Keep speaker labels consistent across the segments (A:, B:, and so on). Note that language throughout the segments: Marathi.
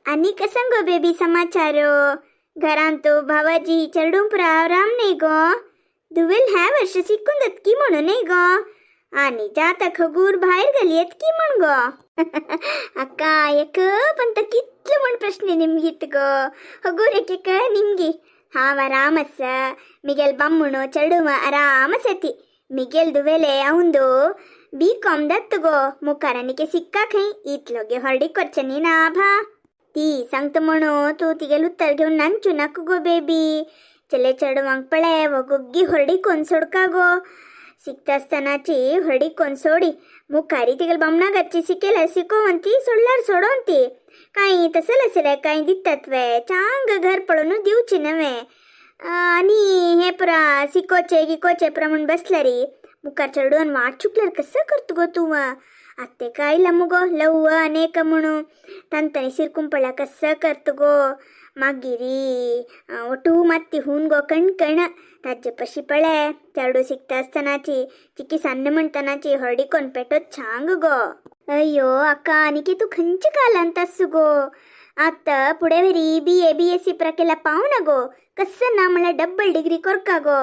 A: आणि कसं गो बेबी समाचार घरान तो भावाजी चरडून आराम नाही गो दुवेल ह्या वर्ष शिकून जात की म्हणून नाही गो आणि जाता खगूर बाहेर गेली आहेत की म्हण गो अक्का एक पण तर कितलं म्हण प्रश्न निमगीत ग हगूर एक निमगी हाव आरामस मिगेल बम्मुणो चरडूम आरामसती मिगेल दुवेले अವಂದು B.Com दत्त गो मुखारानिके सिक्का खै इतलोगे हरडी ಕೊಚ್ಚನಿ नाभा ती सांगत म्हणो तू तिगेल उत्तर घेऊन नांचू नक गो बेबी चले चढवांक पळे व गुग्गी हरडी कोण सोडका गो सिक्ता असतानाची हरडी कोण सोडी मुखारी तिगेल बमना गच्ची सिकेला सिकोवंती सोडल्यार सोडोंती काही तसं असेल काही दितात वे चांग घर पळून दिवची नव्हे आणि हे पुरा सिकोचे गिकोचे प्रमाण बसल्या री मुखार चढून वाट चुकल्यार कसं करतो गो तू ಅತ್ತೆ ಕಾಯಿಲ್ಲ ಮುಗೋ ಲವ್ವ ಅನೇಕ ಮುಣು ತಂತನಿ ಸಿರ್ಕುಂಪಳ ಕಸ್ಸ ಕರ್ತುಗೋ ಮಗ್ಗಿರಿ ಒಟ್ಟು ಮತ್ತಿ ಹೂನ್ಗೋ ಕಣ್ ತಜ್ಜ ಪಶಿ ಪಳೆ ಚರಡು ಸಿಕ್ತಾ ಅಸ್ತನಾಚಿ ಚಿಕ್ಕಿ ಸಣ್ಣ ಮಣ್ತನಾಚಿ ಹೊರಡಿಕೊಂಡ್ ಪೆಟ್ಟೋ ಚಾಂಗಗೋ ಅಯ್ಯೋ ಅಕ್ಕ ಅನಿಕೆ तू खंच काल अंतसुगो आता पुढे वेरी BA BSc प्रकेला पाहू ना गो कसं ना मला डबल डिग्री कोरका गो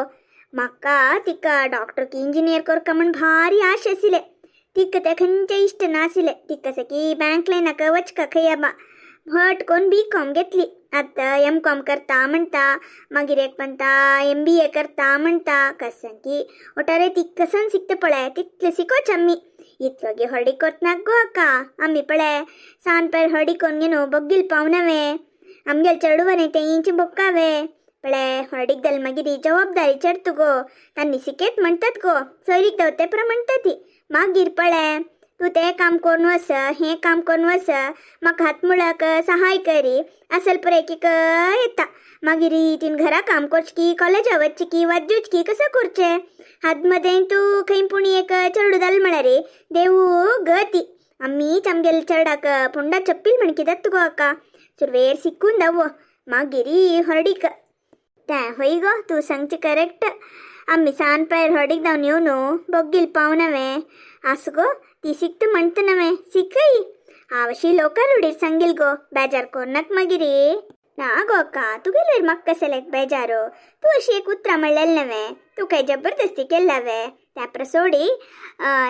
A: मक्का तिका डॉक्टर की इंजिनियर कोरका म्हण भारी आश आसिले तिक त्या खंच्या इष्ट नासिले तिकस की बँकला नका वचका खयबा भट कोण B.Com घेतली आता M.Com करता म्हणता मागीर एक म्हणता MBA करता म्हणता कसं की ಒಟ್ಟಾರೆ तिक्कसन सिकते पळे तितले सिकोच आम्ही इतलोगे हरडी कोत्नाक गो अक्का आम्ही पळे सान पैर हरडी कोणगेनो बग्गिल पावनवे आमगेल चढवने ते इंच बोक्कावे पळे हरडीक दल मागिरी जबाबदारी चढतो गो तांनी सिकेत म्हणतात गो सैरीक दवते म्हणता ती मागीर पळे तू ते काम करून वस हे काम करून वस म्हाका हातमुळाक सहाय करी असल पुरेकीक येता मागीर तीन घरा काम करचकी कॉलेजा वचची वाजूचकी कसं करचे हातमध्ये तू खंय पुणी एक चरडू जाल म्हळ्यार रे देवू गती आम्ही आमगेल चरडाक पुंडा चप्पील म्हण कित्याक तुगो अक्का सुरवेर सिकून दावो मागीरी हरडीक त्या होय गो तू सांगची करेक्ट आम्ही सान पैर हरडीक जावन येवनो बग्गील पावनवे असं गो ती सिक्त म्हणत नवे सिकई आवशी लोका रुडीर सांगील गो बेजार कोरनाक मागिरी ना गो अक्का तू गेल्यार म्हाका कशें बेजारो तू अशी एक उतरां म्हणलेल नवे तू काय जबरदस्ती केल्लावे त्या प्रसोडी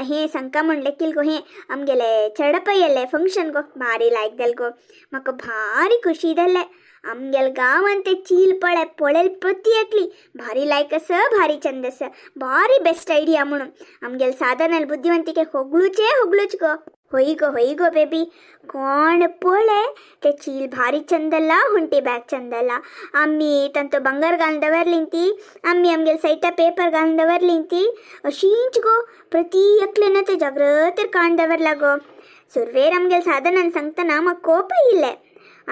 A: हे सांगका म्हणले किल गो हे आमगेले चढप येयल्ले फंक्शन गो भारी लायक जाल गो म्हाका भारी खुशी जाले आमगेल गांवान ते चील पळे पळेल प्रती एकली भारी लायक अस भारी चंद अस भारी बेस्ट आयडिया म्हणून आमगेल साधनाल बुद्धिवंतिके होगलूच गो होई गो बेबी कोण पळे ते चील भारी चंदला हुंटी बॅग चंदला आम्ही तंतो बंगार घालून दवरलींती आम्ही आमगेल साईटा पेपर घालून दवरलींती अशींच गो प्रती एकलेन ते जाग्रतेर काण दवरला गो सुरवेर आमगेल साधनान सांगतना म्हाका कोप येयले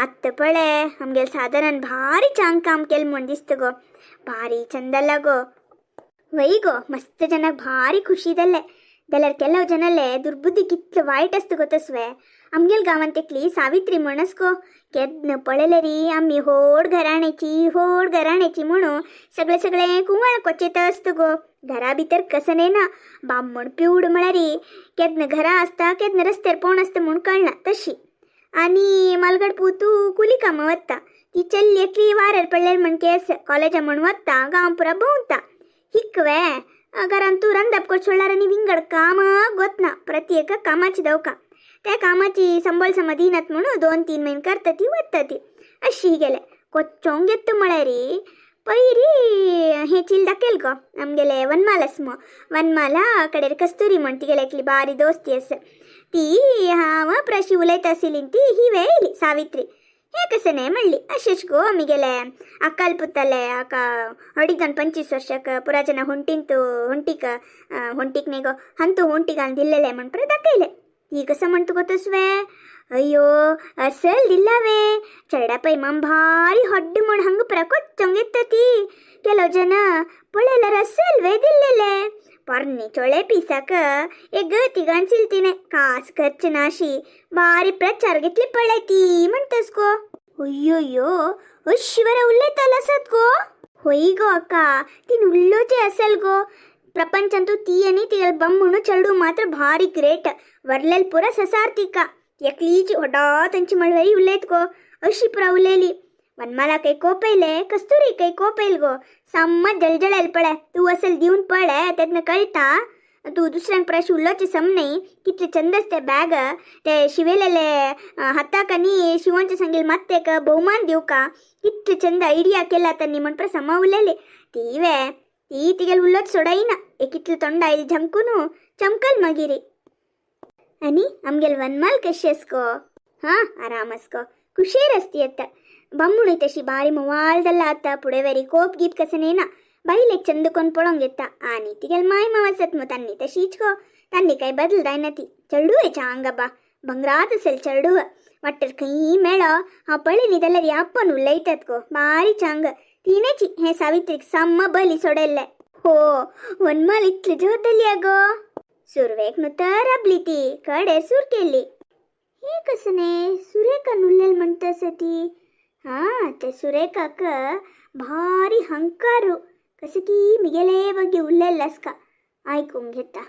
A: आत्ता पळे आमगेल साधनान भारी चांग काम केल म्हण दिसत गो भारी चंदला गो वय गो मस्त जनाक भारी खुशी जाले जाल्यार ಕೆಲವು ಜನले दुर्बुद्धी कितलं वायट असतं गो तसवे आमगेल गांवांत एकली सावित्री म्हणस गो केदन पळयले री आम्ही होड घराण्याची म्हणून सगळे कुंवाळ कोचेत असत गो घरा भितर कसं ना बामण पिवड म्हळ्यार री केदन घरा असता केदन रस्त्यार पोण असता म्हूण कळना तशी आणि मालगड पुतू कुली कामां वता ती चल्ली एकली वारेर पडलेली म्हण केस कॉलेजा म्हण वता गांव पुरा भोंवता हिकवे घरान तू रांदप कोसोळ्यार आनी विंगड काम गोतना प्रत्येक कामाची दवका त्या कामाची संबळ समदिनात म्हणून 2-3 महिने करता ती वता ती अशी गेले कोच्चोंग येत म्हळ्यार री पैरी हे चील दाखयल गो आमगेले वनमाल आसमो वनमाला कडेर कस्तुरी म्हण तिगेले एकली बारी दोस्ती आस ती हांव प्रशी उलयत आशिल्ली ती ही वेळली सावित्री हे कसे नाही म्हणली अशेच गो आमी गेले अक्काल पुताले आका अडीक 25 वर्षाक पुरा जना होंटीक नाही गो हंतू होंटी घालून दिल्लेले म्हण परत दाखयले ती कसं म्हणतो गो तसवे अय्यो असल दिल्लावे चरडा पै मम भारी हड्ड म्हण हंग पुरा कोच्चोंग येता ती केलो जन पळयल्यार असल वे दिल्लेले पर्नी चोळे पिसाक एक तिगाण सिल्तीने कास खर्च नाशी भारी प्रचार घेतली पळय ती म्हणतस गो अय्यो अश्वर उलयताल आसत गो होई गो अक्का तीन उल्लोचे असल गो ಪ್ರಪಂಚಂತೂ ತೀಯನಿ ತಿಗಲ್ ಬಮ್ಮುಣು ಚರಡು ಮಾತ್ರ ಭಾರಿ ಗ್ರೇಟ್ ವರ್ಲೆಲ್ ಪುರ ಸಸಾರ್ತಿಕ ಎಕ್ಲೀಚಿ ಹೊಡಾ ತಂಚಿ ಮಳ್ವೈ ಉಲ್ಲೇತ್ಕೋ अशी पुरा उलयली. वनमाला काही कोपयले, कस्तुरी काही कोपयल गो. साम्मत जळजळायला पळय. तू असेल दिवून पळय, त्यातनं कळता तू दुसऱ्यांक प्रश उल्लोचे समनई कितले चंदस ते बॅग ते शिवेलेले हाताकनी शिवणचे सांगेल ಮತ್ತೆ ಬಹುಮಾನ देऊ का कितले चंद ಐಡಿಯಾ केला त्यांनी म्हण प्रसमा उलेले ती तिगेल उल्लोच सोडाईना एक कितले तोंड आईल झंकून चमकल मगिरी. आणि आमगेल वनमाल कशी अस्को. हां आराम अस्को खुशेर असती आता. बम्मुणी तशी बारी मोवाळदल्ला आता पुढे वेरी कोप गीत कसनेना बाईले चंदकोन पळोंग येता. आणि तिगेल माय मावसत मग त्यांनी तशीच गो. त्यांनी काही बदलदाय नती. चढू आहे चांग बा भंगरात असेल चढू वाटत खी मेळ हा पळीनिदಲ್ಲರಿ ಅಪ್ಪನು ಉಲ್ಲೈತತ್ ಗೋ ಬಾರಿ ಚಾಂಗ ತೀನೇಚಿ ಹೇ ಸಾವಿತ್ರಿಗ್ ಸಮ್ಮ ಬಲಿ ಸೊಡೆಲ್ಲೆ. हो वनमाल इतली जोतली अगो. सुरवेक नुतर आपली कडे सूर केली. हे कसने सुरेखा नुल्लेल म्हणतस ती. हा ते सुरेखाक भारी हंकारू कसं की मिगेले ಬಗ್ಗೆ उल्लेलस का ऐकून घेता.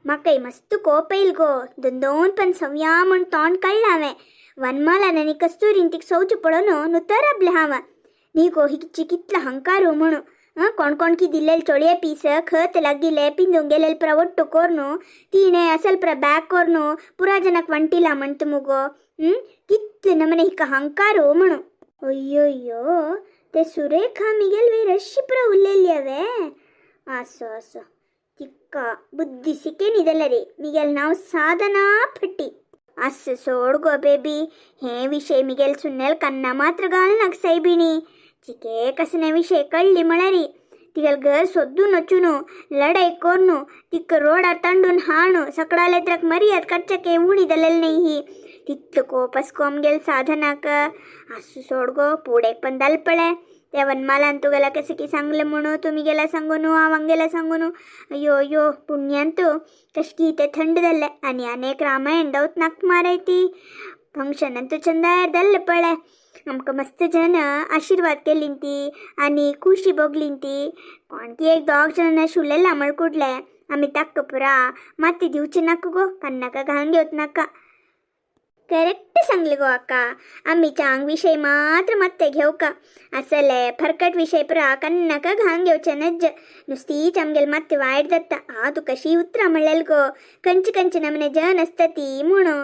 A: मकई मस्त कोप येईल गो. दोन पण सव्या म्हण तोंड कळलावे. वनमाला नी कस्तुरीन तिक सौच पडोनो नुतर आपले हावा नी गो हिची कितला हंकारू म्हणू. कोण की दिल्लेल चोळिये पीस खत लग्गिले पिंदून गेलेल पुरा ಒಟ್ಟು ಕೋರ್ನು ತೀನೆ ಅಸಲ್ ಪುರ ಬ್ಯಾಗ್ ಕೋರ್ನು ಪುರಾ ಜನಕ್ ವಂಟಿಲ್ಲ ಮಂತು ಮುಗೋ. कितले नमने हिका हंकारू म्हणू. अय्यो ते सुरेखा मिगेल वे रशी पुरा उल्लेली अवे. असो असो तिक्क बुद्धी सिकेनिदಲ್ಲರಿ मिगेल नाव साधना फट्टी. असं सोड गो बेबी हे विषय मिगेल सुन्नेल कन्ना मात्र घालनाक सायबिणी. चिके कसने विषय कळली म्हळरी तिगल घर सोद्दू नचुनु लढाई कोर्नु तिक्क रोडार तंडून हाणू सकडालेद्रक मर्याद कच्चके उणीदलेल नाही तिथलं कोपस्कोम गेल साधनाक. असू सोड गो पुढे पण दलपळे त्या वनमाला तुगेला कसं की सांगले म्हणू तुम्ही गेला सांगूनु अವಂಗೆಲ್ಲ सांगूनु. अयो अयो पुण्यांतू कशकी ते थंडदल्ले आणि अनेक रामायण दौत नाक मारायती. फंक्शन ಅಂತೂ ಚಂದ ದಲ್ಲಪಳೆ आमकां मस्त जन आशीर्वाद केलींती आणि खुशी बोगलींती. कोणकी एक दोग जण शुल्लेला मळकुडले आम्ही ताक्क पुरा माती दिवचे नाका गो कन्नाका घालून घेवत नाका. करेक्ट सांगले गो अक्का. आम्ही चांग विषय मात्र मत्ते घेऊ का असले फरकट विषय पुरा कन्नाका घालून घेवचे नज्ज नुसतीच आमगेल मत्ते वायट जाता. हा तू कशी उतरा म्हणलेल गो कंची नमने जन असतती म्हणू.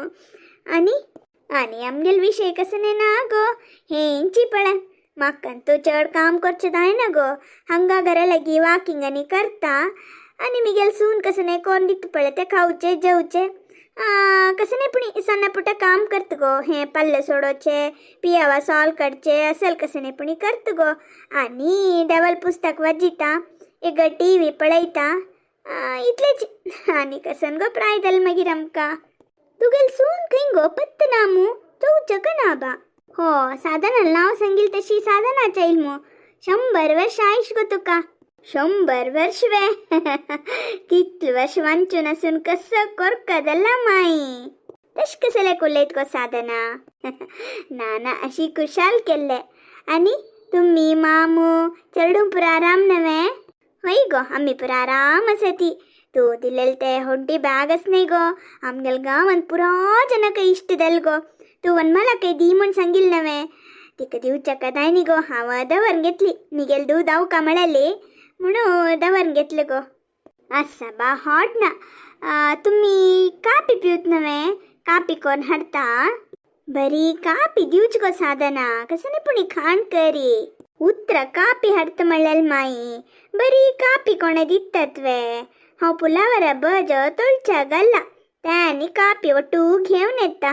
A: आणि आमगेल विषय कसने ना गो हेंची पळे म्हाकांतू चड काम करचे जाय ना गो. हंगा घरा लागी वाकिंग आणि करता आणि मिगेल सून कसने कोण दित पळे ते खाऊचे जेवचे कसने पुणी सण्ण पुट्ಟ काम करत गो. हे पल्ले सोडोचे पियावा सॉल काढचे असेल कसने पुणी करत गो. आणि डबल पुस्तक वाजिता एक टीव्ही पळयता इतलेच. आणि कसन गो प्रायदल मागीर आमका तुगेल सून खंय गो पत्तनामू चौच कनाबा. हो साधनाला नाव सांगील तशी साधनाच्या इल्मू 100 वर्ष आयुष गो तुका. 100 वर्ष वे कितले वर्ष वांचून असून कसं कोरकदल्ला माई तश कसले कुलेत गो साधना. नाना अशी कुशाल केल्ले. आणि तुम्ही मामू चरडून पुरा आराम नवे. होय गो आम्ही पुरा आराम असती. तू दिलेल ते ಹೊಡ್ಡಿ ಬ್ಯಾಗಸ್ नाही गो आमगेल गावान पुरा जनक इष्टदल गो. तू वनमाला काही दी म्हण सांगिल नवे तिका दिवच्या कदाय नी गो. हांव दवरून घेतली मिगेल दूध हांव कामळाली म्हणून दवरून घेतले गो. असा बा हॉट ना तुम्ही कापी पिवत नवे कापी कोण हाडता. बरी कापी दिवच गो साधना कसं पुणी खाण करी उतर कापी हाडत म्हणलेल माई बरी कापी कोणे दितात वे. हांव पुलावर बज तोळच्या गल्ला त्यानी कापी ಒಟ್ಟು घेऊन येता.